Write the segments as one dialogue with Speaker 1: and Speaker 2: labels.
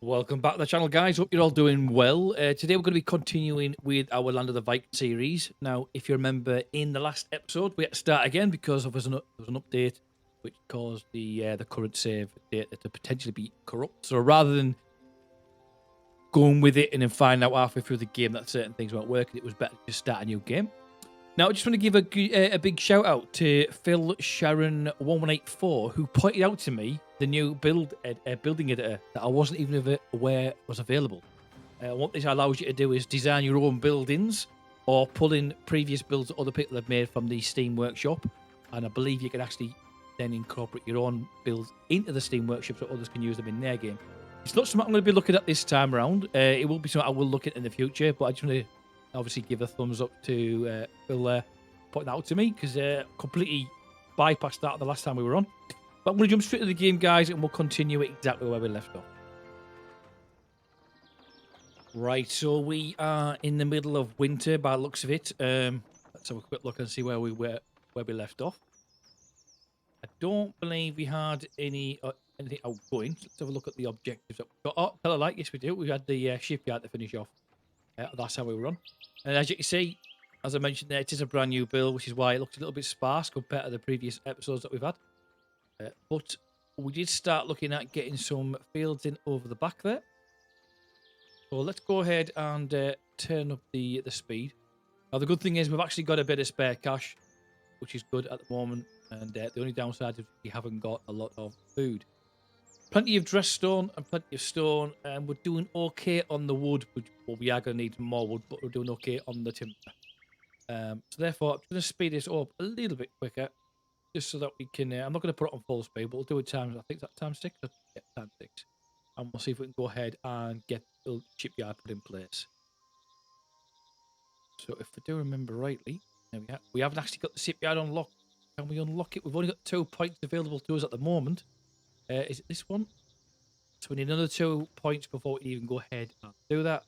Speaker 1: Welcome back to the channel, guys. Hope you're all doing well. Today we're going to be continuing with our Land of the Viking series. Now, if you remember, in the last episode, we had to start again because there was an update which caused the current save data to potentially be corrupt. So rather than going with it and then find out halfway through the game that certain things weren't working, it was better to just start a new game. Now, I just want to give a big shout out to Phil Sharon 1184, who pointed out to me the new building editor that I wasn't even aware was available. What this allows you to do is design your own buildings or pull in previous builds that other people have made from the Steam Workshop. And I believe you can actually then incorporate your own builds into the Steam Workshop so others can use them in their game. It's not something I'm going to be looking at this time around. It will be something I will look at in the future, but I just want to obviously give a thumbs up to Phil putting that out to me, because completely bypassed that the last time we were on. But I'm going to jump straight to the game, guys, and we'll continue it exactly where we left off. Right, so we are in the middle of winter by the looks of it. Let's have a quick look and see where we left off. I don't believe we had anything outgoing. So let's have a look at the objectives that we've got. Oh, tell a like, yes we do. We had the shipyard to finish off. That's how we were on. And as you can see, as I mentioned there, it is a brand new build, which is why it looks a little bit sparse compared to the previous episodes that we've had. But we did start looking at getting some fields in over the back there. So let's go ahead and turn up the speed. Now, the good thing is we've actually got a bit of spare cash, which is good at the moment. And the only downside is we haven't got a lot of food. Plenty of dress stone and plenty of stone, and we're doing okay on the wood. Well, we are going to need more wood, but we're doing okay on the timber. So therefore, I'm going to speed this up a little bit quicker, just so that we can. I'm not going to put it on full speed, but we'll do it times. I think that's times 6. Yeah, times 6, and we'll see if we can go ahead and get the shipyard put in place. So if I do remember rightly, there we haven't actually got the shipyard unlocked. Can we unlock it? We've only got 2 points available to us at the moment. Is it this one? So we need another 2 points before we even go ahead and do that.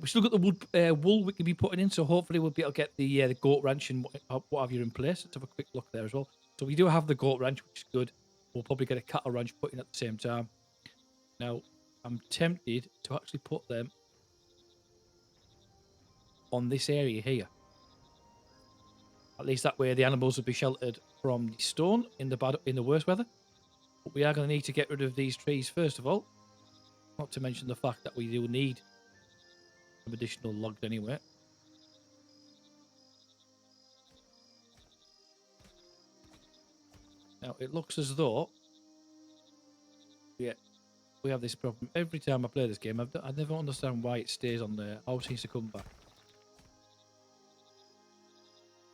Speaker 1: We still got the wool we can be putting in, so hopefully we'll be able to get the goat ranch and what have you in place. Let's have a quick look there as well. So we do have the goat ranch, which is good. We'll probably get a cattle ranch put in at the same time. Now, I'm tempted to actually put them on this area here. At least that way the animals will be sheltered from the storm in the worst weather. But we are going to need to get rid of these trees first of all. Not to mention the fact that we do need some additional logs anyway. Now, it looks as though... Yeah, we have this problem. Every time I play this game, I never understand why it stays on there. Always seems to come back.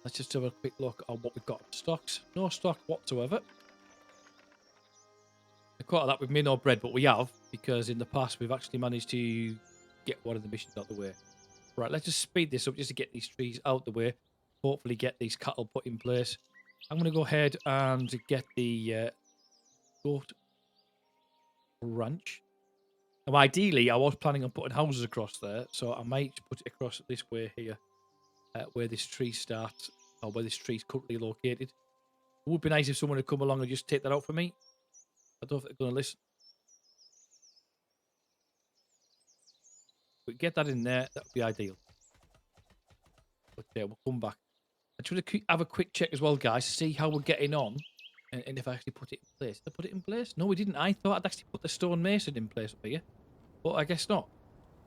Speaker 1: Let's just have a quick look at what we've got in stocks. No stock whatsoever. Quite a lot with me no bread, but we have, because in the past we've actually managed to get one of the missions out of the way. Right, let's just speed this up just to get these trees out the way. Hopefully get these cattle put in place. I'm going to go ahead and get the goat ranch. Now, ideally, I was planning on putting houses across there, so I might put it across this way here, where this tree starts, or where this tree is currently located. It would be nice if someone would come along and just take that out for me. I don't think they're going to listen. If we get that in there, that would be ideal. But yeah, we'll come back. I just want to have a quick check as well, guys, to see how we're getting on. And if I actually put it in place. Did I put it in place? No, we didn't. I thought I'd actually put the stone mason in place over here. But I guess not.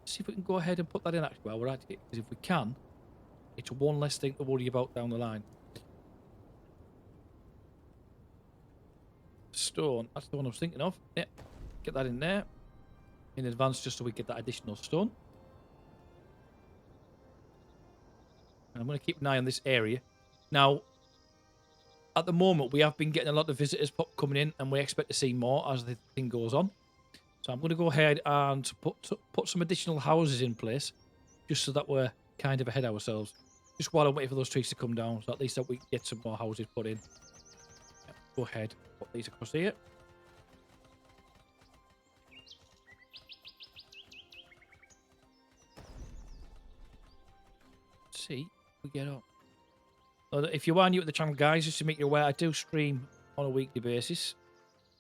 Speaker 1: Let's see if we can go ahead and put that in actually while we're at it. Because if we can, it's one less thing to worry about down the line. Stone, that's the one I was thinking of. Yeah, get that in there in advance just so we get that additional stone. And I'm going to keep an eye on this area. Now, at the moment, we have been getting a lot of visitors coming in, and we expect to see more as the thing goes on. So I'm going to go ahead and put some additional houses in place, just so that we're kind of ahead of ourselves. Just while I'm waiting for those trees to come down, so at least that we can get some more houses put in. Yeah, go ahead, put these across here. Let's see if we get on. If you are new at the channel, guys, just to make you aware, I do stream on a weekly basis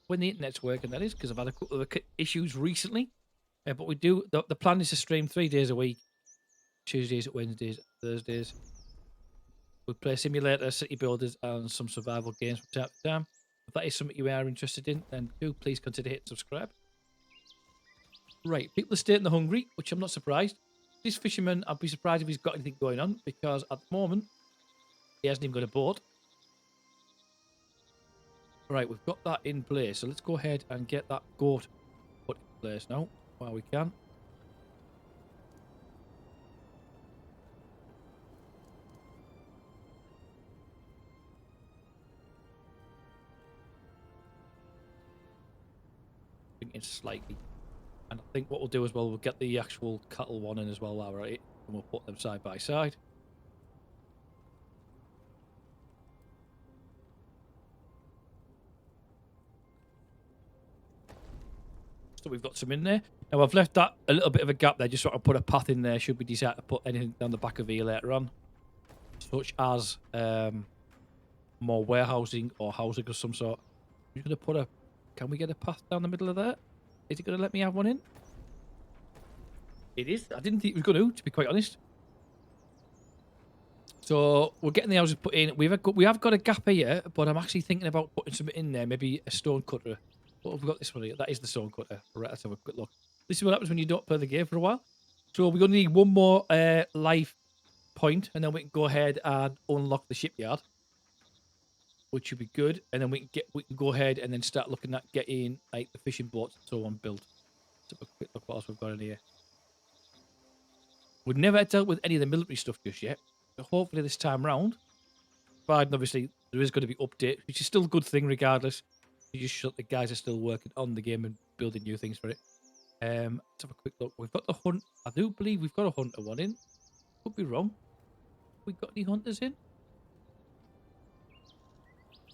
Speaker 1: when the internet's working, that is, because I've had a couple of issues recently. But we do, the plan is to stream 3 days a week, Tuesdays, Wednesdays, Thursdays. We play simulator, city builders, and some survival games from time to time. If that is something you are interested in, then do please consider hitting subscribe. Right, people are stating they're hungry, which I'm not surprised. This fisherman, I'd be surprised if he's got anything going on, because at the moment, he hasn't even got a boat. Right, we've got that in place, so let's go ahead and get that goat put in place now, while we can. Thinking slightly. And I think what we'll do as well, we'll get the actual cattle one in as well while we're at it, and we'll put them side by side. So we've got some in there. Now I've left that a little bit of a gap there, just so I can put a path in there should we decide to put anything down the back of here later on. Such as more warehousing or housing of some sort. I'm just going to put a... Can we get a path down the middle of that? Is it going to let me have one in? It is. I didn't think it was going to be quite honest. So we're getting the houses put in. We have got a gap here, but I'm actually thinking about putting something in there. Maybe a stone cutter. What have we got this one here? That is the stone cutter. Right, let's have a quick look. This is what happens when you don't play the game for a while. So we're going to need one more life point, and then we can go ahead and unlock the shipyard, which should be good. And then we can go ahead and then start looking at getting like the fishing boats and so on built. Let's have a quick look what else we've got in here. We've never dealt with any of the military stuff just yet. So hopefully this time round, providing obviously there is going to be updates, which is still a good thing regardless. You just shut the guys are still working on the game and building new things for it. Let's have a quick look. We've got the hunt. I do believe we've got a hunter one in. Could be wrong. We've got any hunters in?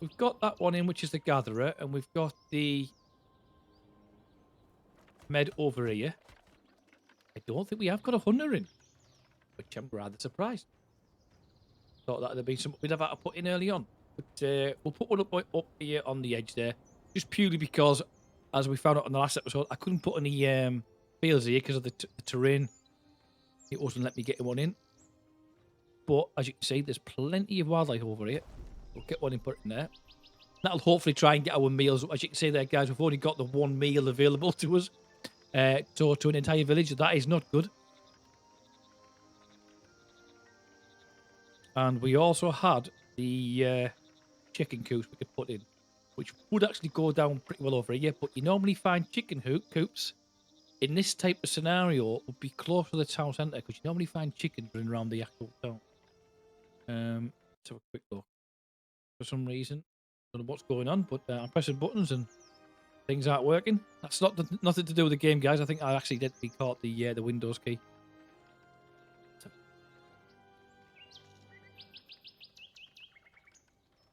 Speaker 1: We've got that one in, which is the gatherer, and we've got the med over here. I don't think we have got a hunter in, which I'm rather surprised. Thought that would have been something we'd have had to put in early on. But we'll put one up here on the edge there, just purely because, as we found out in the last episode, I couldn't put any fields here because of the terrain. It wasn't letting me get one in. But as you can see, there's plenty of wildlife over here. We'll get one in put in there. That'll hopefully try and get our meals. As you can see there, guys, we've only got the one meal available to us. To an entire village. That is not good. And we also had the chicken coops we could put in, which would actually go down pretty well over here. But you normally find chicken coops in this type of scenario would be close to the town centre, because you normally find chickens running around the actual town. Let's have a quick look. For some reason, I don't know what's going on, but I'm pressing buttons and things aren't working. That's nothing to do with the game, guys. I think I accidentally caught the Windows key.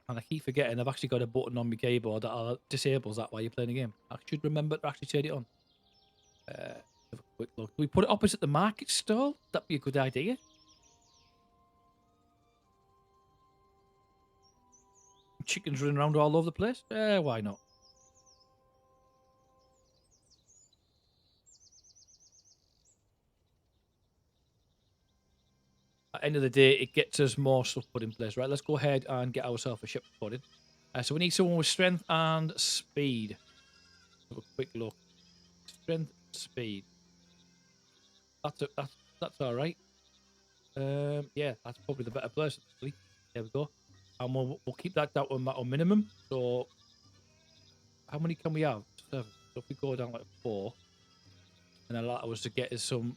Speaker 1: And I keep forgetting I've actually got a button on my keyboard that disables that while you're playing the game. I should remember to actually turn it on. Have a quick look. Do we put it opposite the market stall? That'd be a good idea. Chickens running around all over the place? Why not? At the end of the day, it gets us more stuff put in place. Right, let's go ahead and get ourselves a ship put in. So we need someone with strength and speed. Have a quick look. Strength, speed. That's all right. Yeah, that's probably the better place. Actually. There we go. And we'll keep that down to minimum. So, how many can we have? 7. So if we go down like 4, and allow us to get us some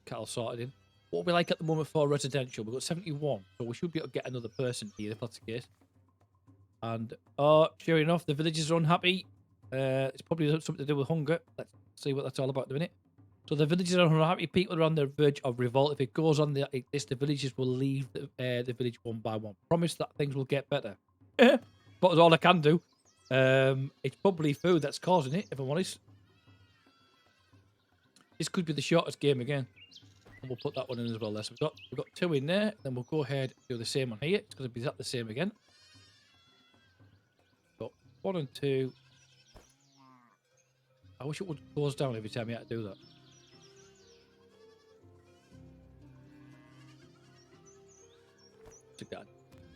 Speaker 1: cattle sorted in. What we like at the moment for residential, we've got 71, so we should be able to get another person here if that's the case. And sure enough, the villagers are unhappy. It's probably something to do with hunger. Let's see what that's all about in a minute. So the villagers are unhappy. People are on the verge of revolt. If it goes on like this, the villagers will leave the village one by one. Promise that things will get better. But that's all I can do. It's probably food that's causing it, if I'm honest. This could be the shortest game again. And we'll put that one in as well there. So we've got 2 in there. Then we'll go ahead and do the same on here. It's going to be the same again. Got 1 and 2. wish it would close down every time you had to do that. Took that.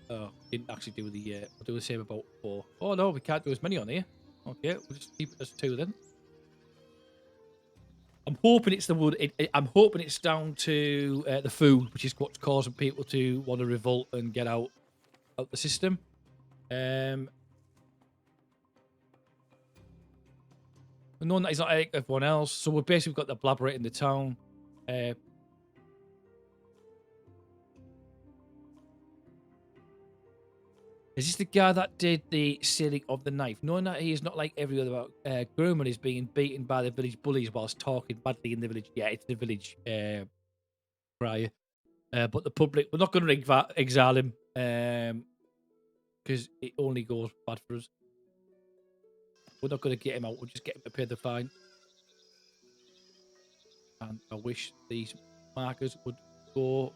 Speaker 1: Oh, didn't actually do the. We'll do the same about 4. Oh no, we can't do as many on here. Okay, we'll just keep it as 2 then. I'm hoping it's the wood. I'm hoping it's down to the food, which is what's causing people to want to revolt and get out of the system. Knowing that he's not like everyone else, so we've basically got the blabberate in the town. Is this the guy that did the sealing of the knife? Knowing that he is not like every other groomman is being beaten by the village bullies whilst talking badly in the village. Yeah, it's the village crier. But the public, we're not going to exile him because it only goes bad for us. We're not going to get him out. We'll just get him to pay the fine. And I wish these markers would go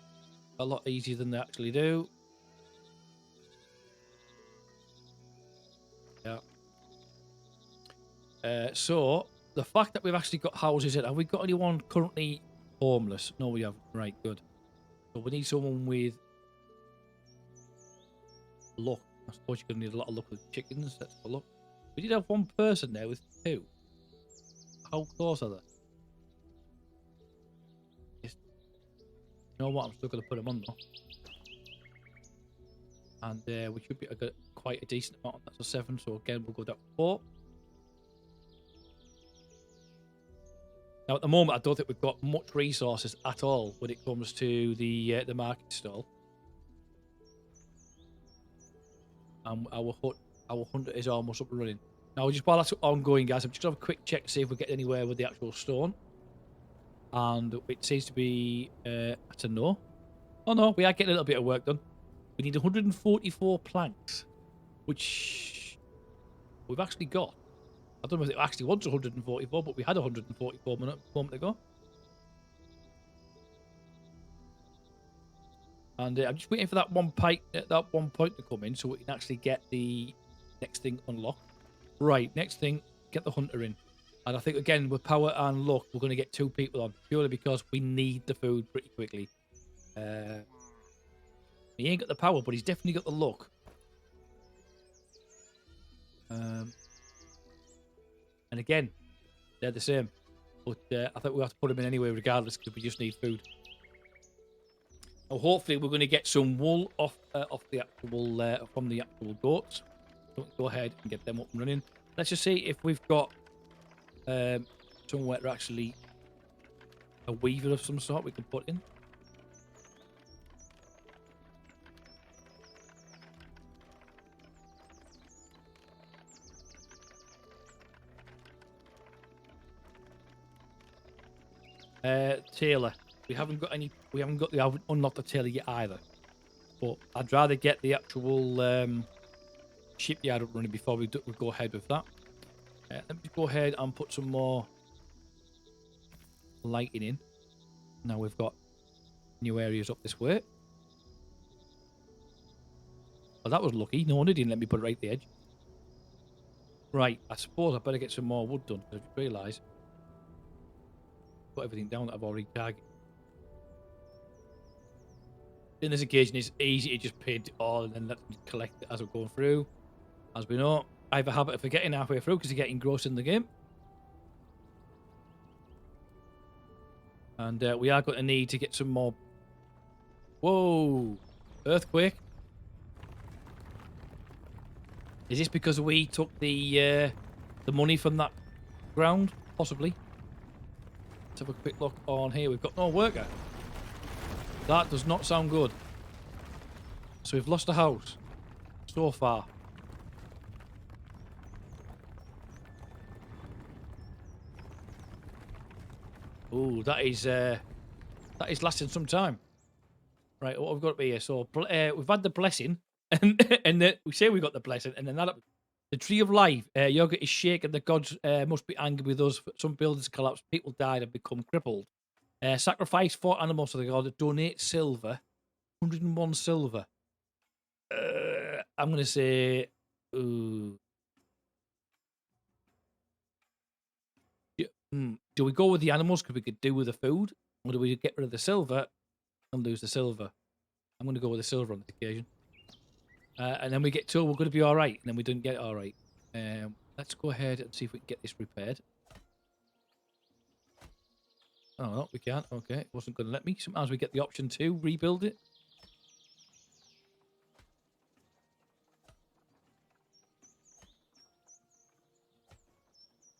Speaker 1: a lot easier than they actually do. Yeah. So the fact that we've actually got houses in, have we got anyone currently homeless? No, we haven't. Right, good. So we need someone with luck. I suppose you're going to need a lot of luck with chickens. Let's have a look. We did have one person there with 2. How close are they? You know what? I'm still going to put them on though. And we should be quite a decent amount. That's a 7. So again, we'll go down to 4. Now, at the moment, I don't think we've got much resources at all when it comes to the market stall. Our hunter is almost up and running. Now, just while that's ongoing, guys, I'm just going to have a quick check to see if we get anywhere with the actual stone. And it seems to be that's a no. Oh, no, we are getting a little bit of work done. We need 144 planks, which we've actually got. I don't know if it actually wants 144, but we had 144 a moment ago. And I'm just waiting for that one point to come in so we can actually get the next thing unlocked. Right, next thing, get the hunter in. And I think, again, with power and luck, we're going to get 2 people on, purely because we need the food pretty quickly. He ain't got the power, but he's definitely got the luck. And again, they're the same. But I think we have to put them in anyway, regardless, because we just need food. Now, hopefully, we're going to get some wool off the actual from the actual goats. So go ahead and get them up and running. Let's just see if we've got somewhere to actually a weaver of some sort we can put in. Tailor. We haven't unlocked the tailor yet either. But I'd rather get the actual shipyard up running before we go ahead with that. Let me go ahead and put some more lighting in. Now we've got new areas up this way. Well, that was lucky. No wonder he didn't let me put it right at the edge. Right, I suppose I better get some more wood done. I just realised I've got everything down that I've already targeted. In this occasion, it's easy to just paint it all and then let them collect it as we're going through. As we know, I have a habit of forgetting halfway through because you get engrossed in the game. And we are going to need to get some more... Whoa! Earthquake. Is this because we took the money from that ground? Possibly. Let's have a quick look on here. We've got no worker. That does not sound good. So we've lost a house. So far. Ooh, that is lasting some time. Right, what have we got up here? So we've had the blessing, and we say we got the blessing, and then the tree of life. Yoga is shaken. The gods must be angry with us. Some buildings collapsed. People died and become crippled. Sacrifice 4 animals to the god. Donate silver. 101 silver. I'm gonna say, ooh. Do we go with the animals because we could do with the food? Or do we get rid of the silver and lose the silver? I'm going to go with the silver on this occasion. And then we get told we're going to be all right, and then we didn't get it all right. Let's go ahead and see if we can get this repaired. Oh, no, we can't. Okay, it wasn't going to let me. Sometimes we get the option to rebuild it.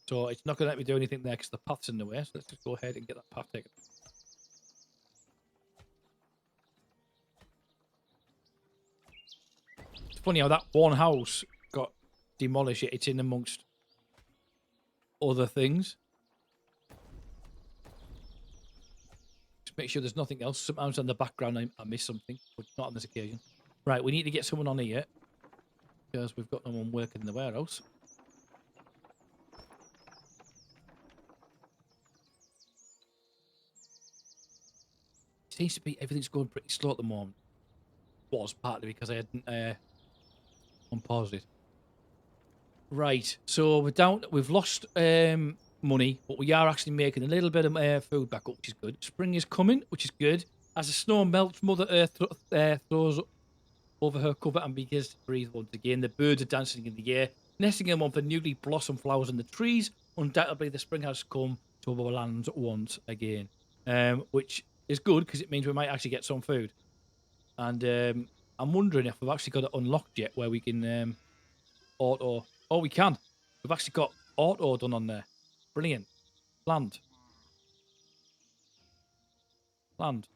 Speaker 1: So it's not going to let me do anything there because the path's in the way. So let's just go ahead and get that path taken. It's funny how that one house got demolished. It's in amongst other things. Just make sure there's nothing else. Sometimes in the background I miss something, but not on this occasion. Right, we need to get someone on here because we've got no one working in the warehouse. Seems to be everything's going pretty slow at the moment. Was partly because I hadn't unpaused it. Right, so we're down. We've lost money, but we are actually making a little bit of food back up, which is good. Spring is coming, which is good. As the snow melts, Mother Earth throws over her cover and begins to breathe once again. The birds are dancing in the air, nesting among the newly blossomed flowers in the trees. Undoubtedly, the spring has come to our lands once again, which is good because it means we might actually get some food. And I'm wondering if we've actually got it unlocked yet, where we can auto. Oh, we can. We've actually got auto done on there. Brilliant. Land.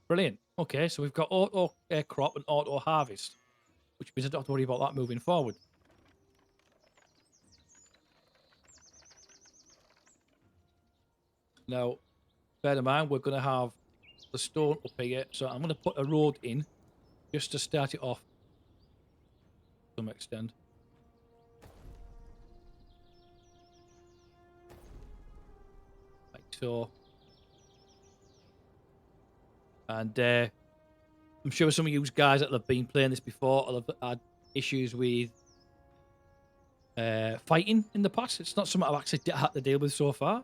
Speaker 1: Brilliant. Okay, so we've got auto crop and auto harvest, which means I don't have to worry about that moving forward. Now, bear in mind, we're going to have the stone up here, so I'm going to put a road in just to start it off to some extent. Like so. And I'm sure some of you guys that have been playing this before will have had issues with fighting in the past. It's not something I've actually had to deal with so far.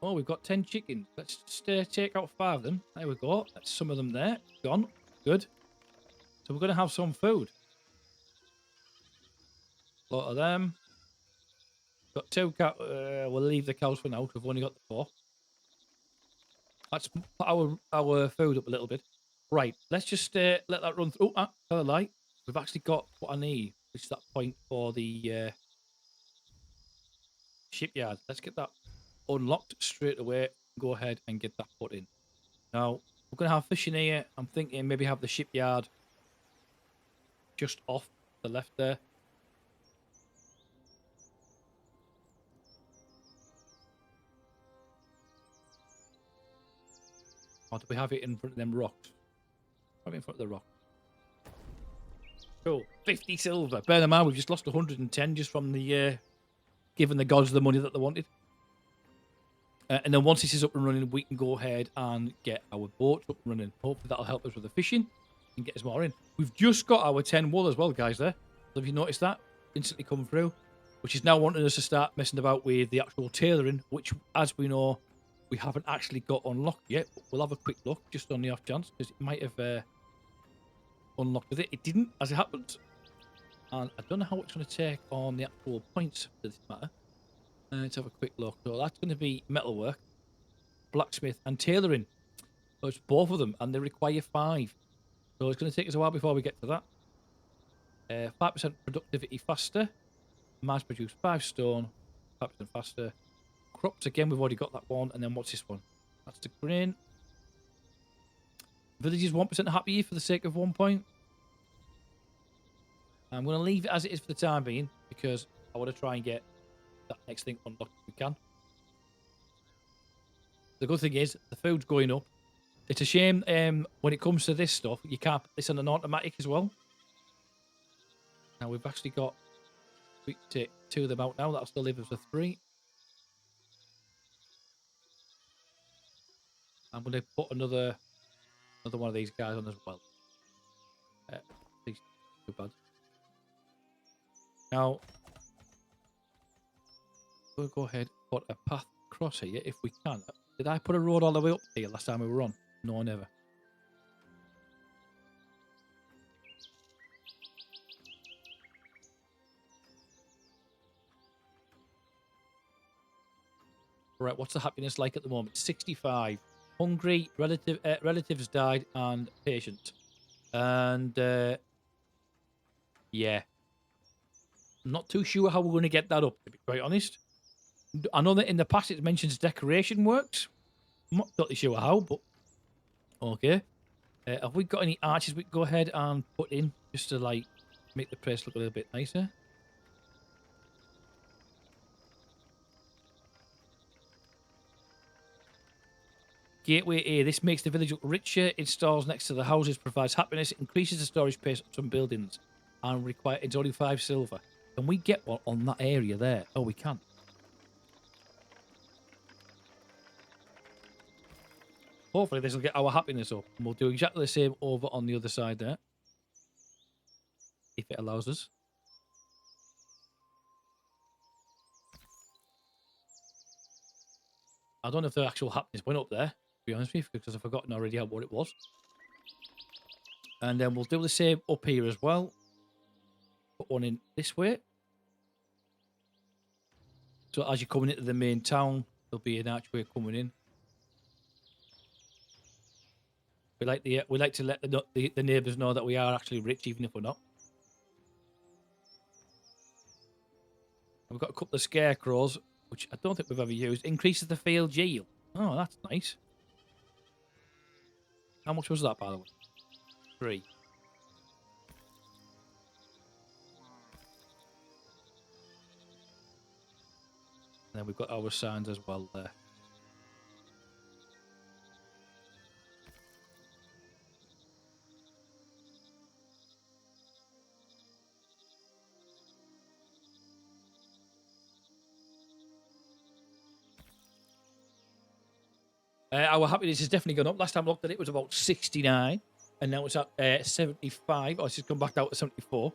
Speaker 1: Oh, we've got 10 chickens. Let's just take out 5 of them. There we go. That's some of them there. Gone. Good. So we're going to have some food. A lot of them. Got 2 cows. We'll leave the cows for now. We've only got the 4. Let's put our food up a little bit. Right. Let's just let that run through. Oh, tell a lie. We've actually got what I need, which is that point for the shipyard. Let's get that unlocked straight away. Go ahead and get that put in. Now, we're going to have fishing here. I'm thinking maybe have the shipyard just off the left there. Or do we have it in front of them rocks? Probably in front of the rock. Cool. 50 silver. Bear in mind, we've just lost 110 just from the giving the gods the money that they wanted. And then once this is up and running, we can go ahead and get our boats up and running. Hopefully that'll help us with the fishing and get us more in. We've just got our 10 wool as well, guys, there. So have you noticed that? Instantly coming through. Which is now wanting us to start messing about with the actual tailoring, which, as we know, we haven't actually got unlocked yet. But we'll have a quick look, just on the off chance, because it might have unlocked with it. It didn't, as it happened. And I don't know how it's going to take on the actual points for this matter. Let's have a quick look. So that's going to be metalwork, blacksmith, and tailoring. So it's both of them, and they require 5. So it's going to take us a while before we get to that. 5% productivity faster. Mass produce 5 stone. 5% faster. Crops, again, we've already got that one. And then what's this one? That's the grain. Villages 1% happy for the sake of 1 point. I'm going to leave it as it is for the time being, because I want to try and get that next thing unlocked if we can. The good thing is the food's going up. It's a shame when it comes to this stuff, you can't put this on an automatic as well. Now we've actually got, we can take 2 of them out now. That'll still leave us with 3. I'm going to put another one of these guys on as well. These too bad. Now we'll go ahead and put a path across here if we can. Did I put a road all the way up here last time we were on? No, never. Right, what's the happiness like at the moment? 65. Hungry, relatives died, and patient. And, yeah. I'm not too sure how we're going to get that up, to be quite honest. I know that in the past it mentions decoration works. I'm not totally sure how, but okay. Have we got any arches we can go ahead and put in just to, like, make the place look a little bit nicer? Gateway A. This makes the village look richer. Installs next to the houses, provides happiness, increases the storage space of some buildings, and it's only 5 silver. Can we get one on that area there? Oh, we can. Hopefully this will get our happiness up. And we'll do exactly the same over on the other side there. If it allows us. I don't know if the actual happiness went up there, to be honest with you, because I've forgotten already what it was. And then we'll do the same up here as well. Put one in this way. So as you're coming into the main town, there'll be an archway coming in. We like to let the neighbours know that we are actually rich, even if we're not. We've got a couple of scarecrows, which I don't think we've ever used. Increases the field yield. Oh, that's nice. How much was that, by the way? 3. And then we've got our signs as well there. Our happiness has definitely gone up. Last time I looked at it, it was about 69. And now it's at 75. Oh, it's just come back out to 74.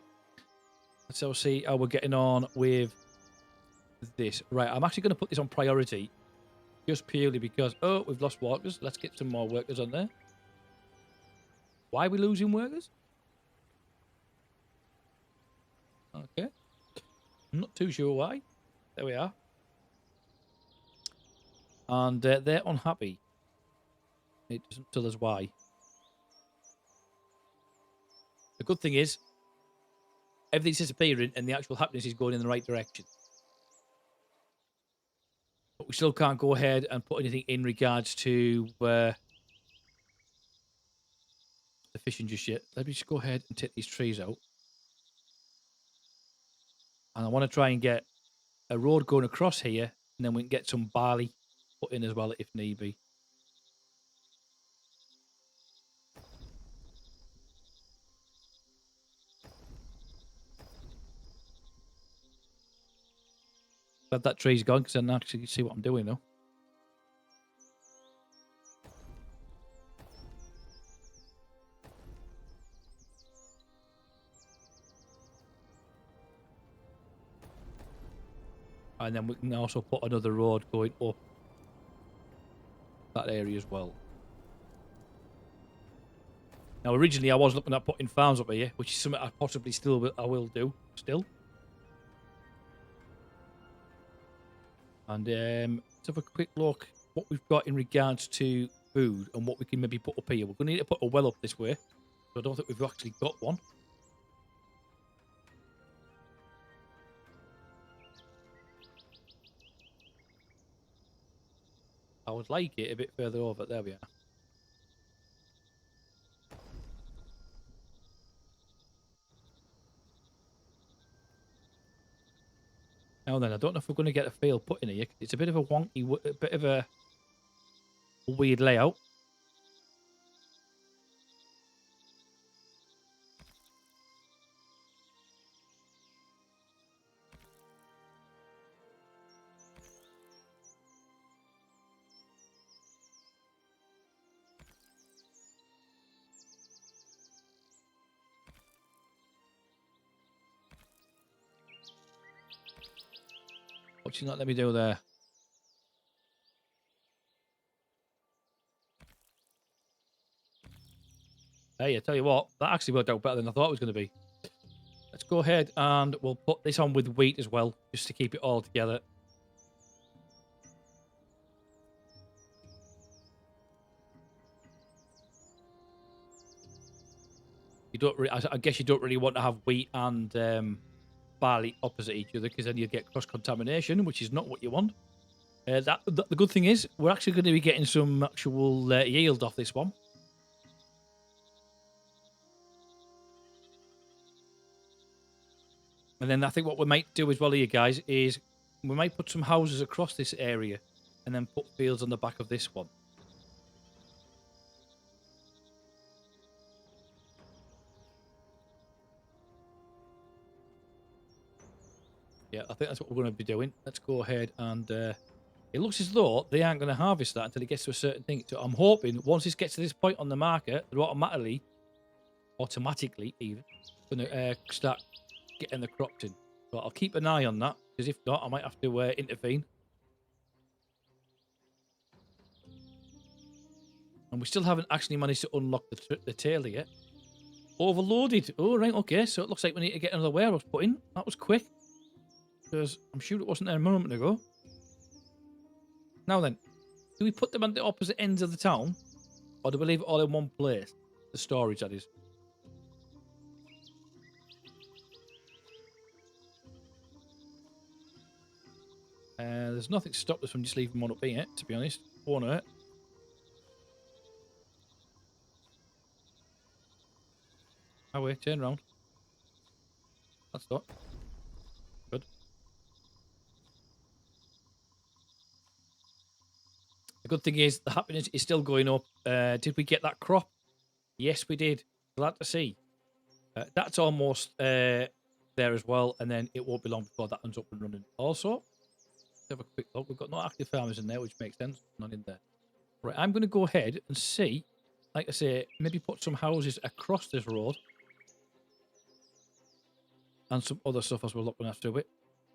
Speaker 1: So see how we're getting on with this. Right, I'm actually going to put this on priority. Just purely because, oh, we've lost workers. Let's get some more workers on there. Why are we losing workers? Okay. I'm not too sure why. There we are. And they're unhappy. It doesn't tell us why. The good thing is, everything's disappearing and the actual happiness is going in the right direction. But we still can't go ahead and put anything in regards to the fishing just yet. Let me just go ahead and take these trees out. And I want to try and get a road going across here, and then we can get some barley put in as well if need be. Glad that tree's gone because I can actually see what I'm doing though. And then we can also put another road going up that area as well. Now, originally I was looking at putting farms up here, which is something I possibly I will do still. And let's have a quick look what we've got in regards to food and what we can maybe put up here. We're going to need to put a well up this way. So I don't think we've actually got one. I would like it a bit further over. There we are. Now then, I don't know if we're going to get a field put in here. It's a bit of a wonky, a bit of a weird layout. What's she not let me do there? Hey, I tell you what, that actually worked out better than I thought it was going to be. Let's go ahead and we'll put this on with wheat as well, just to keep it all together. You don't. I guess you don't really want to have wheat and barley opposite each other, because then you get cross contamination, which is not what you want. The good thing is we're actually going to be getting some actual yield off this one. And then I think what we might do as well here, guys, is we might put some houses across this area and then put fields on the back of this one. Yeah, I think that's what we're going to be doing. Let's go ahead and it looks as though they aren't going to harvest that until it gets to a certain thing. So I'm hoping once it gets to this point on the market, they're automatically even, going to start getting the crops in. So I'll keep an eye on that, because if not, I might have to intervene. And we still haven't actually managed to unlock the tail yet. Overloaded. Oh, right, okay. So it looks like we need to get another warehouse put in. That was quick, because I'm sure it wasn't there a moment ago. Now then, do we put them on the opposite ends of the town, or do we leave it all in one place? The storage, that is. There's nothing to stop us from just leaving one up here, to be honest. Won't hurt. Oh, wait, turn around. That's not good. The good thing is the happiness is still going up. Did we get that crop? Yes, we did. Glad to see. That's almost there as well, and then it won't be long before that ends up and running. Also, let's have a quick look. We've got no active farmers in there, which makes sense. Not in there. Right, I'm going to go ahead and see, like I say, maybe put some houses across this road and some other stuff as we're looking after it.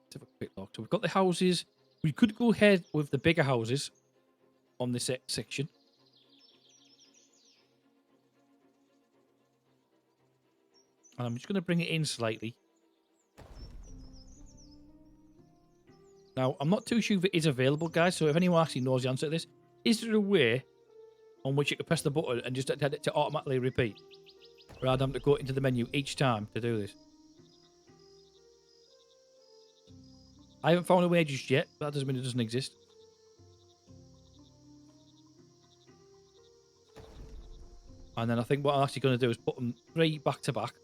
Speaker 1: Let's have a quick look. So we've got the houses. We could go ahead with the bigger houses on this section. And I'm just going to bring it in slightly. Now, I'm not too sure if it is available, guys, so if anyone actually knows the answer to this, is there a way on which you can press the button and just tell it to automatically repeat, rather than having to go into the menu each time to do this? I haven't found a way just yet, but that doesn't mean it doesn't exist. And then I think what I'm actually going to do is put them 3 back to back.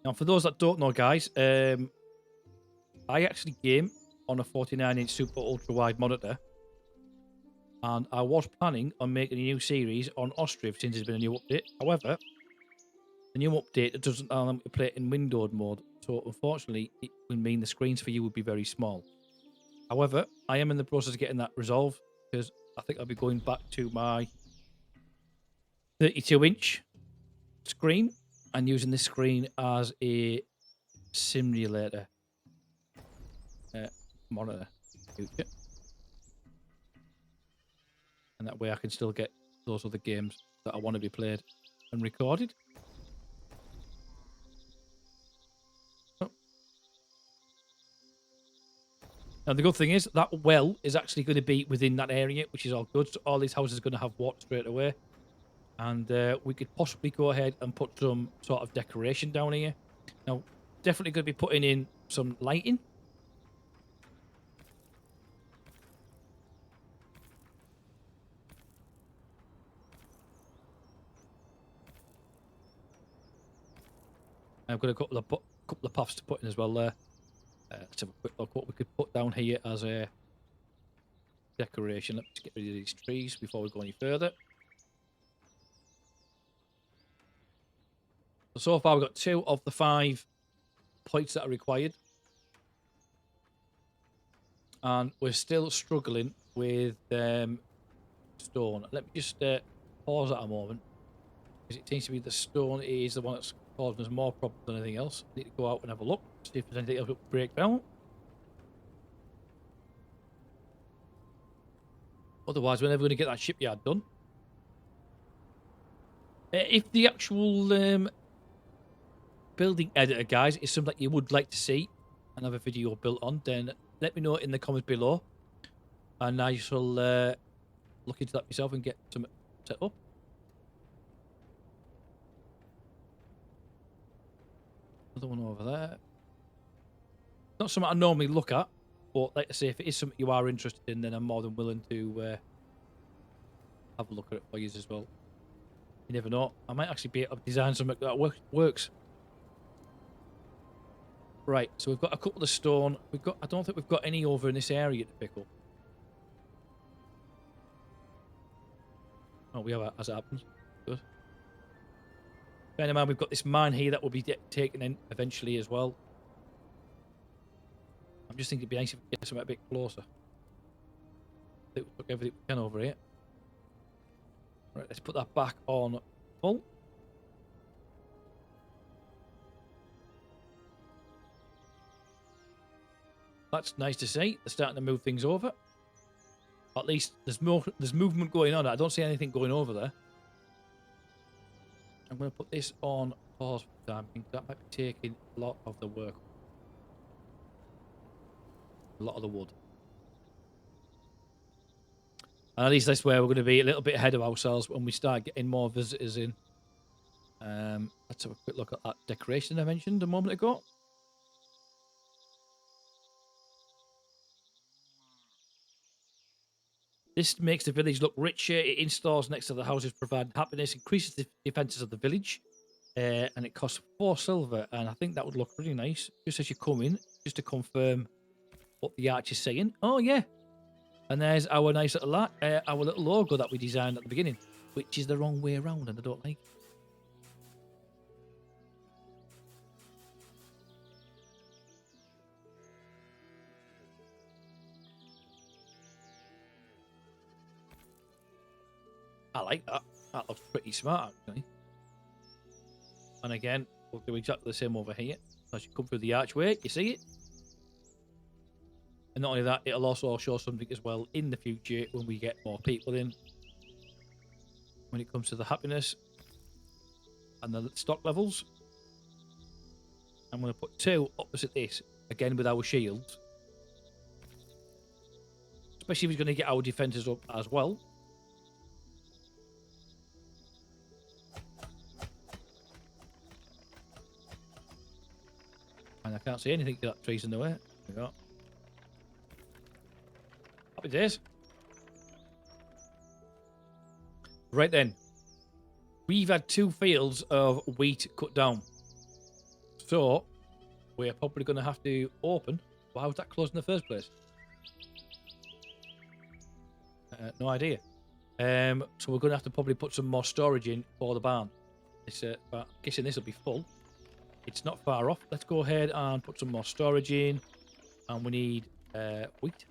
Speaker 1: Now, for those that don't know, guys, I actually game on a 49-inch super ultra wide monitor, and I was planning on making a new series on Ostriv since there's been a new update. However, the new update doesn't allow them to play it in windowed mode, so unfortunately, it would mean the screens for you would be very small. However, I am in the process of getting that resolved, because I think I'll be going back to my 32-inch screen and using this screen as a simulator monitor. And that way I can still get those other games that I want to be played and recorded. Oh. Now, the good thing is that well is actually going to be within that area, which is all good. So all these houses are going to have water straight away. And we could possibly go ahead and put some sort of decoration down here. Now, definitely going to be putting in some lighting. I've got a couple of puffs to put in as well there. Let's have a quick look what we could put down here as a decoration. Let's get rid of these trees before we go any further. So far, we've got 2 of the 5 points that are required. And we're still struggling with stone. Let me just pause at a moment, because it seems to be the stone is the one that's causing us more problems than anything else. Need to go out and have a look, see if there's anything else that will break down. Otherwise, we're never going to get that shipyard done. If the actual building editor, guys, is something you would like to see and have a video built on, then let me know in the comments below, and I shall look into that myself and get some set up. Another one over there. Not something I normally look at, but like I say, if it is something you are interested in, then I'm more than willing to have a look at it for you as well. You never know. I might actually be able to design something that works. Right, so we've got a couple of stone. I don't think we've got any over in this area to pick up. Oh, we have, as it happens. Good. Bear in mind, we've got this mine here that will be taken in eventually as well. I'm just thinking it'd be nice if we get something a bit closer. I think we took everything we can over here. Right, let's put that back on full. That's nice to see. They're starting to move things over. At least there's movement going on. I don't see anything going over there. I'm going to put this on pause for the time being. That might be taking a lot of the work. A lot of the wood. And at least that's where we're going to be a little bit ahead of ourselves when we start getting more visitors in. Let's have a quick look at that decoration I mentioned a moment ago. This makes the village look richer. It installs next to the houses, providing happiness, increases the defences of the village, and it costs 4 silver. And I think that would look really nice, just as you come in, just to confirm what the arch is saying. Oh yeah, and there's our nice little our little logo that we designed at the beginning, which is the wrong way around, and I don't like. I like that. That looks pretty smart, actually. And again, we'll do exactly the same over here. As you come through the archway, you see it. And not only that, it'll also show something as well in the future when we get more people in. When it comes to the happiness and the stock levels. I'm going to put 2 opposite this, again with our shields. Especially if he's going to get our defences up as well. And I can't see anything to that tree's in the way. There we go. Happy days. Right then. We've had 2 fields of wheat cut down. So, we're probably going to have to open. Well, how was that closed in the first place? No idea. So we're going to have to probably put some more storage in for the barn. But I'm guessing this will be full. It's not far off. Let's go ahead and put some more storage in. And we need wheat.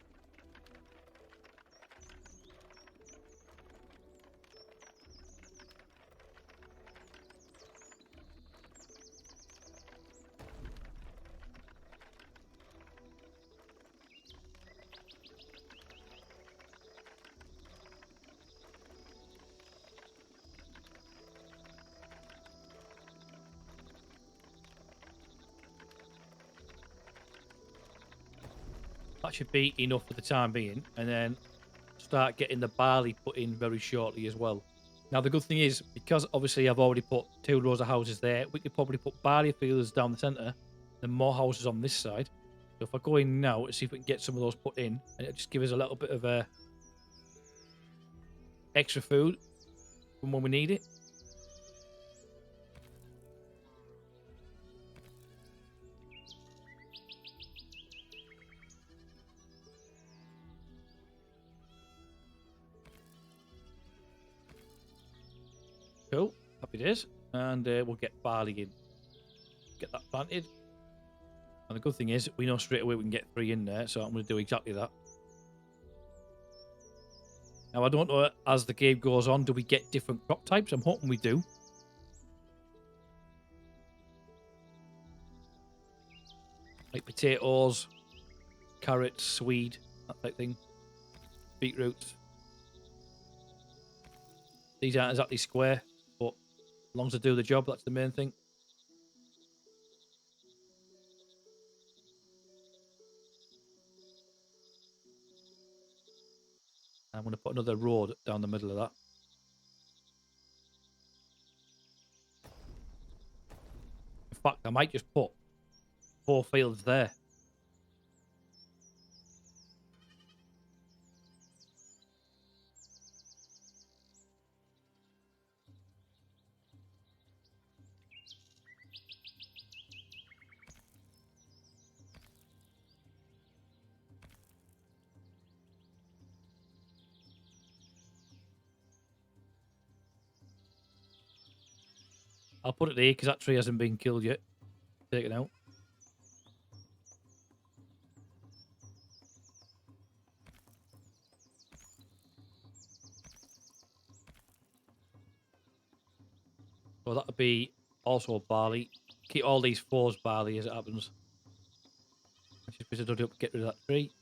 Speaker 1: That should be enough for the time being, and then start getting the barley put in very shortly as well. Now the good thing is, because obviously I've already put 2 rows of houses there, we could probably put barley fields down the centre, and more houses on this side. So if I go in now and see if we can get some of those put in, and it'll just give us a little bit of extra food from when we need it. Cool, happy days. And we'll get barley in. Get that planted. And the good thing is, we know straight away we can get 3 in there, so I'm going to do exactly that. Now, I don't know, as the game goes on, do we get different crop types? I'm hoping we do. potatoes, carrots, swede, that type of thing. Beetroots. These aren't exactly square, but as long as they do the job, that's the main thing. I'm going to put another road down the middle of that. In fact, I might just put 4 fields there. I'll put it there because that tree hasn't been killed yet. Take it out. So that'll be also barley. Keep all these 4s barley as it happens. Let's just visit up, get rid of that tree.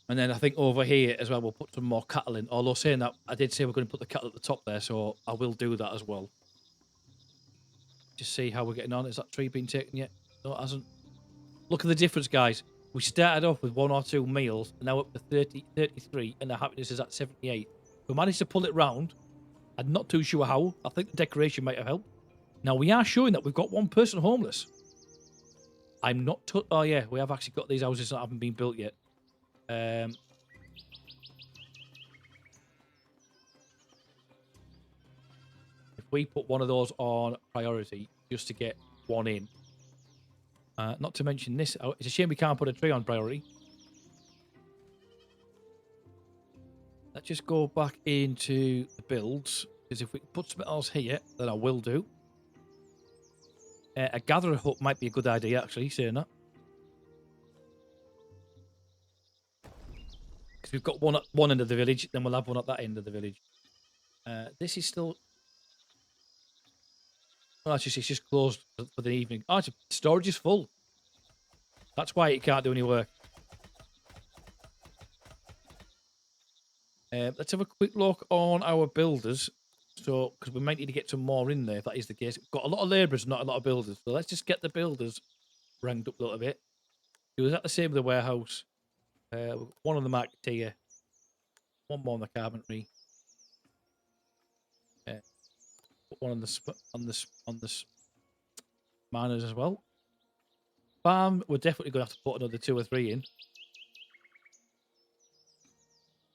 Speaker 1: And then I think over here as well, we'll put some more cattle in. Although saying that, I did say we're going to put the cattle at the top there, so I will do that as well. Just see how we're getting on. Is that tree been taken yet? No, it hasn't. Look at the difference, guys. We started off with 1 or 2 meals, and now up to 30, 33, and the happiness is at 78. We managed to pull it round. I'm not too sure how. I think the decoration might have helped. Now, we are showing that we've got 1 person homeless. I'm not... Oh, yeah, we have actually got these houses that haven't been built yet. If we put one of those on priority just to get 1 in. Not to mention this. Oh, it's a shame we can't put a tree on priority. Let's just go back into the builds. Because if we put something else here, then I will do. A gatherer hut might be a good idea, actually, saying that. Because we've got one at one end of the village, then we'll have one at that end of the village. This is still... Well, it's just closed for the evening. Oh, storage is full. That's why it can't do any work. Let's have a quick look on our builders. So, because we might need to get some more in there, if that is the case. We've got a lot of labourers, not a lot of builders. So let's just get the builders ranked up a little bit. Is that the same with the warehouse? One on the marketeer. 1 more on the carpentry. Put 1 on the miners as well. Farm, we're definitely going to have to put another 2 or 3 in.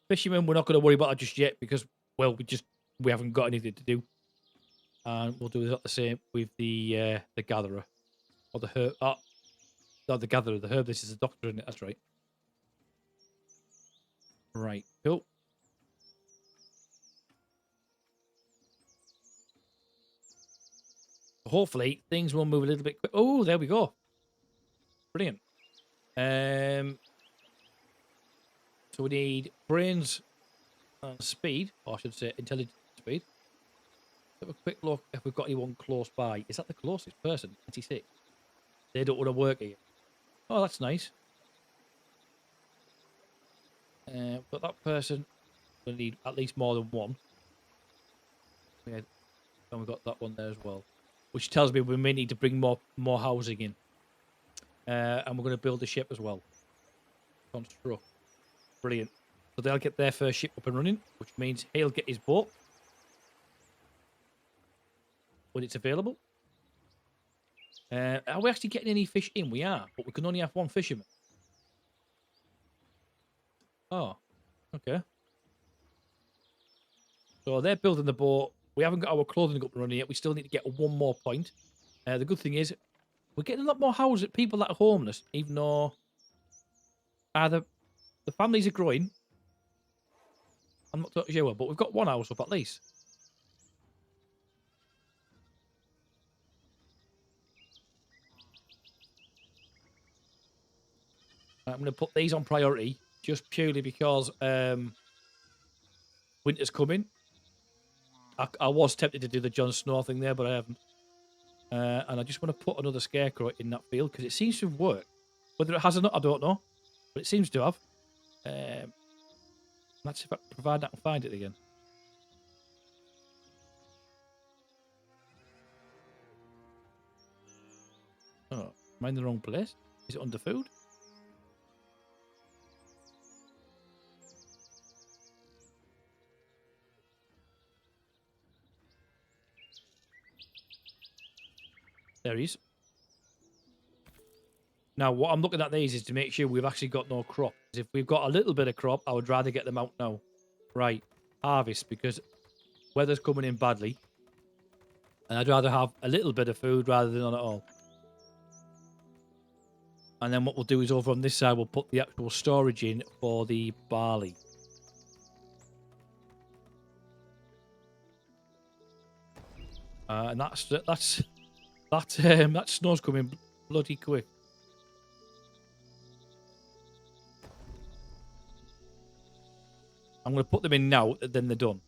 Speaker 1: Fishermen, we're not going to worry about it just yet because, well, we haven't got anything to do. And we'll do that the same with the gatherer. Or the herb. Oh, no, the gatherer. The herb, this is the doctor, isn't it? That's right. Right, cool. Hopefully, things will move a little bit quick. Oh, there we go. Brilliant. So we need brains and speed, or I should say intelligence and speed. Have a quick look if we've got anyone close by. Is that the closest person? 26. They don't want to work here. Oh, that's nice. But that person will need at least more than 1. Yeah, and we've got that one there as well. Which tells me we may need to bring more housing in. And we're going to build a ship as well. Construct. Brilliant. So they'll get their first ship up and running, which means he'll get his boat when it's available. Are we actually getting any fish in? We are, but we can only have 1 fisherman. Oh, okay. So they're building the boat. We haven't got our clothing up and running yet. We still need to get 1 more point. The good thing is we're getting a lot more houses, people that are homeless, even though the families are growing. I'm not totally sure, but we've got 1 house up at least. I'm going to put these on priority just purely because winter's coming. I was tempted to do the Jon Snow thing there, but I haven't. And I just want to put another scarecrow in that field because it seems to have worked. Whether it has or not, I don't know, but it seems to have. Let's see if I provide that and find it again. Oh, am I in the wrong place? Is it under food? There he is. Now, what I'm looking at these is to make sure we've actually got no crop. Because if we've got a little bit of crop, I would rather get them out now. Right, harvest, because weather's coming in badly. And I'd rather have a little bit of food rather than none at all. And then what we'll do is over on this side, we'll put the actual storage in for the barley. And that snow's coming bloody quick. I'm going to put them in now, then they're done.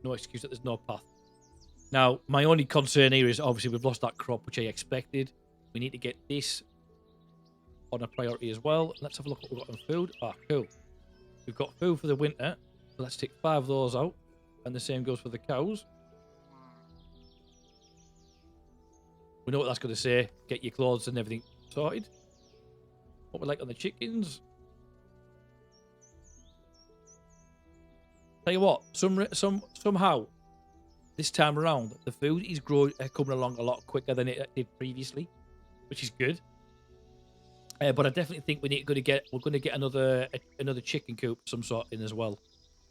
Speaker 1: No excuse that there's no path. Now, my only concern here is obviously we've lost that crop, which I expected. We need to get this on a priority as well. Let's have a look at what we've got on food. Ah, cool. We've got food for the winter. So let's take 5 of those out. And the same goes for the cows. We know what that's going to say. Get your clothes and everything sorted. What we like on the chickens. Tell you what, somehow, this time around, the food is coming along a lot quicker than it did previously, which is good. But I definitely think we're going to get another chicken coop of some sort in as well,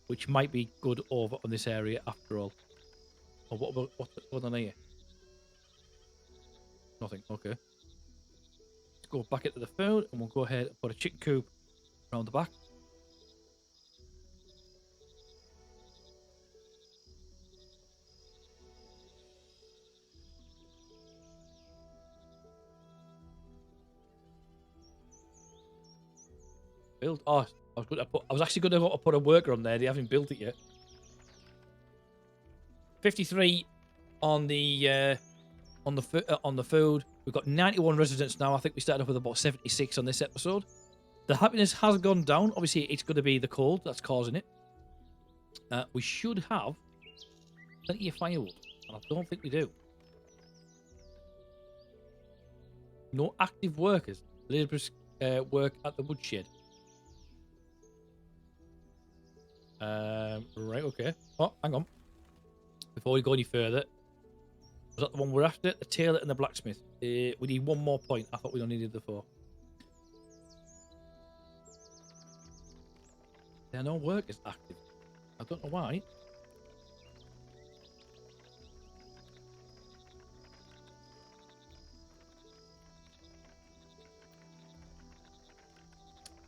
Speaker 1: which might be good over on this area after all. Oh, what's going on here? Nothing. Okay. Let's go back into the food, and we'll go ahead and put a chicken coop around the back. Build. Oh, I was actually going to put a worker on there. They haven't built it yet. 53 on the food. We've got 91 residents now. I think we started off with about 76 on this episode. The happiness has gone down. Obviously, it's going to be the cold that's causing it. We should have plenty of firewood, and I don't think we do. No active workers. Labourers work at the woodshed. Right, okay. Oh, hang on. Before we go any further, was that the one we're after? The tailor and the blacksmith. We need one more point. I thought we only needed the 4. There are no workers active. I don't know why.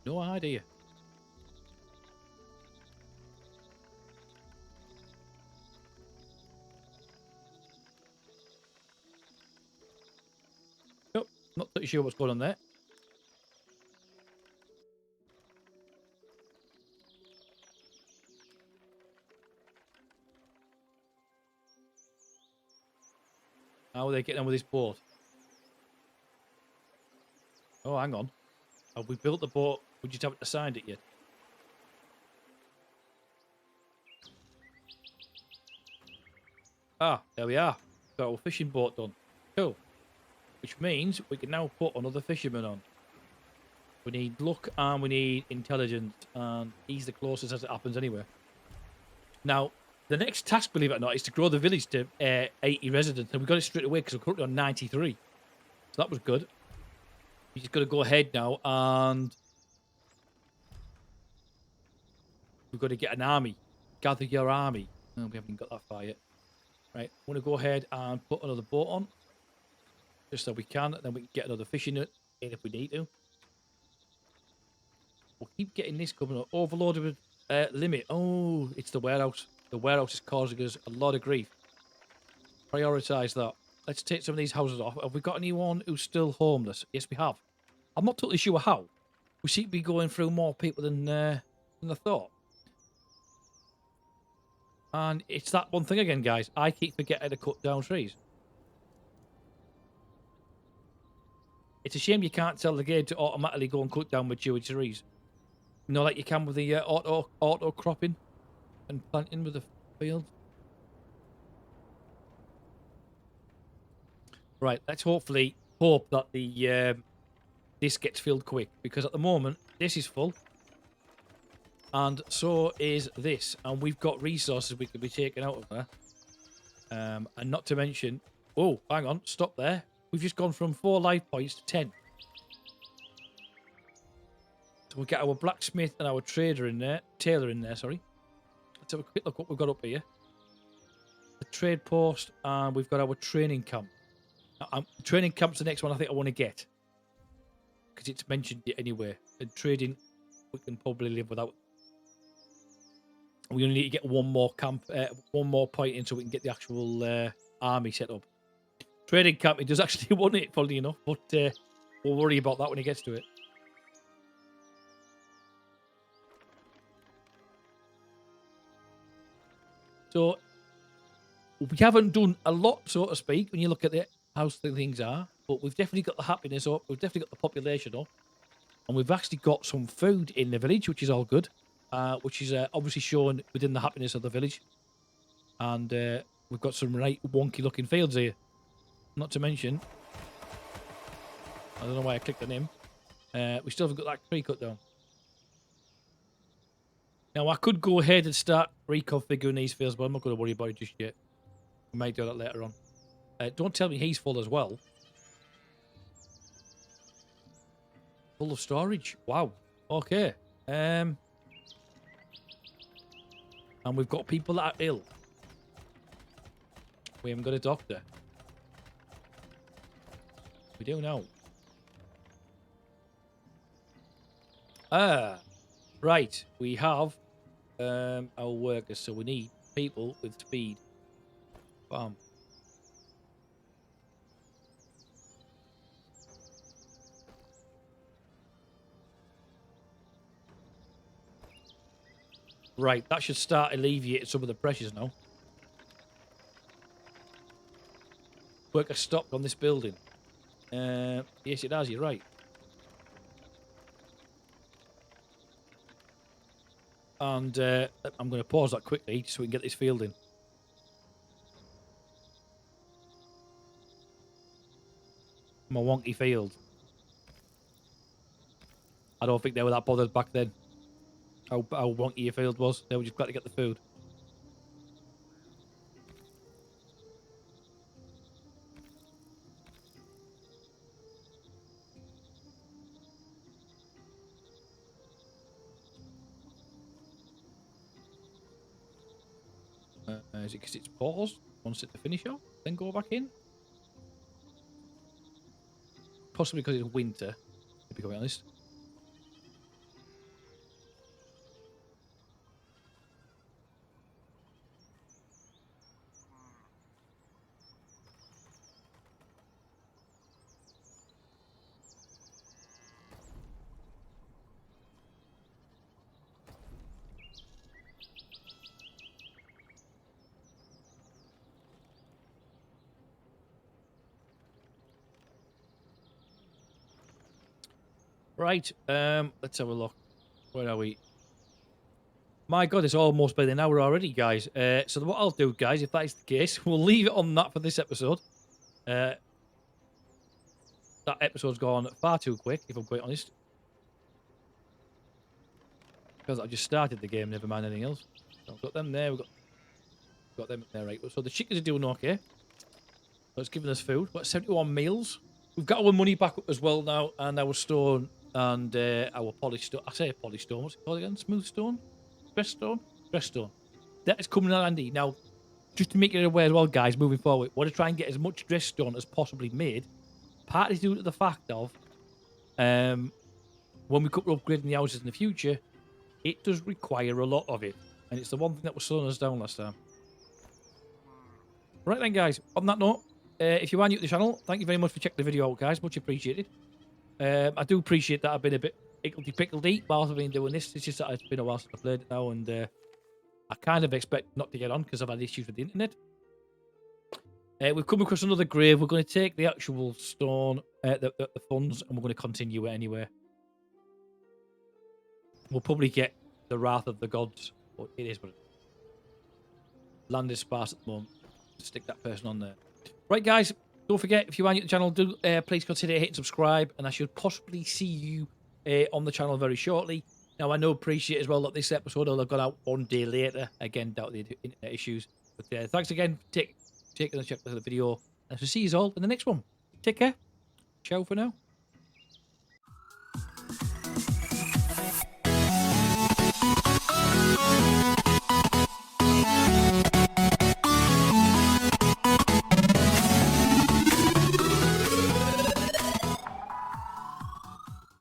Speaker 1: No idea. Nope, not pretty sure what's going on there. How are they getting on with this boat? Oh, hang on. Have we built the boat? We just haven't assigned it yet. Ah, there we are. Got our fishing boat done. Cool. Which means we can now put another fisherman on. We need luck and we need intelligence, and he's the closest as it happens anyway. Now, the next task, believe it or not, is to grow the village to 80 residents, and we got it straight away because we're currently on 93. So that was good. We just got to go ahead now, and we've got to get an army. Gather your army. No, we haven't got that far yet. Right, I'm going to go ahead and put another boat on, just so we can, and then we can get another fishing in if we need to. We'll keep getting this coming up. Overloaded with limit. Oh, it's the warehouse. The warehouse is causing us a lot of grief. Prioritise that. Let's take some of these houses off. Have we got anyone who's still homeless? Yes, we have. I'm not totally sure how. We seem to be going through more people than I thought. And it's that one thing again, guys. I keep forgetting to cut down trees. It's a shame you can't tell the game to automatically go and cut down mature trees. You know, like you can with the auto cropping and planting with the field. Right, let's hopefully hope that the this gets filled quick, because at the moment this is full, and so is this, and we've got resources we could be taking out of there. And not to mention, oh, hang on, stop there. We've just gone from 4 life points to 10. So we'll get our blacksmith and our trader in there, tailor in there, sorry. Let's have a quick look what we've got up here. The trade post, and we've got our training camp. Training camp's the next one I think I want to get, because it's mentioned it anyway. And trading, we can probably live without. We only need to get one more camp, one more point in, so we can get the actual army set up. Trading camp, he does actually want it, funnily enough, but we'll worry about that when he gets to it. So we haven't done a lot, so to speak, when you look at it, how things are, but we've definitely got the happiness up, we've definitely got the population up, and we've actually got some food in the village, which is all good, which is obviously shown within the happiness of the village. And we've got some right wonky looking fields here. Not to mention, I don't know why I clicked on him, we still haven't got that tree cut down. Now I could go ahead and start reconfiguring these fields, but I'm not going to worry about it just yet. We might do that later on. Don't tell me he's full as well. Full of storage. Wow. Okay. And we've got people that are ill. We haven't got a doctor. We do now. Right. We have our workers, so we need people with speed. Bam. Right, that should start alleviating some of the pressures now. Work has stopped on this building. Yes, it has, you're right. And I'm going to pause that quickly so we can get this field in. My wonky field. I don't think they were that bothered back then. How wonky your field was. They were just glad to get the food. Is it because it's paused? Wants it to finish off, then go back in? Possibly because it's winter, to be quite honest. Right, let's have a look. Where are we? My God, it's almost been an hour already, guys. So what I'll do, guys, if that is the case, we'll leave it on that for this episode. That episode's gone far too quick, if I'm quite honest. Because I just started the game, never mind anything else. So I've got them there, we've got them there, right. So the chickens are doing okay. So it's giving us food. What, 71 meals? We've got our money back up as well now, and our stone and our polished stone. I say polished stone, what's it called again? Smooth stone? Dress stone? Dress stone. That is coming in handy. Now, just to make you aware as well, guys, moving forward, we want to try and get as much dress stone as possibly made. Partly due to the fact of when we come to upgrading the houses in the future, it does require a lot of it. And it's the one thing that was slowing us down last time. Right then, guys, on that note, if you are new to the channel, thank you very much for checking the video out, guys. Much appreciated. I do appreciate that I've been a bit higgledy-pickledy whilst I've been doing this. It's just that it's been a while since I played it now, and I kind of expect not to get on because I've had issues with the internet. We've come across another grave. We're going to take the actual stone, the funds, and we're going to continue it anyway. We'll probably get the wrath of the gods, but it is what it is. Land is sparse at the moment. Stick that person on there. Right, guys, don't forget, if you are new to the channel, do please consider hitting subscribe, and I should possibly see you on the channel very shortly. Now, I know appreciate as well that this episode will have gone out 1 day later. Again, doubt the internet issues. But thanks again for taking a check of the video. And I'll see you all in the next one. Take care. Ciao for now.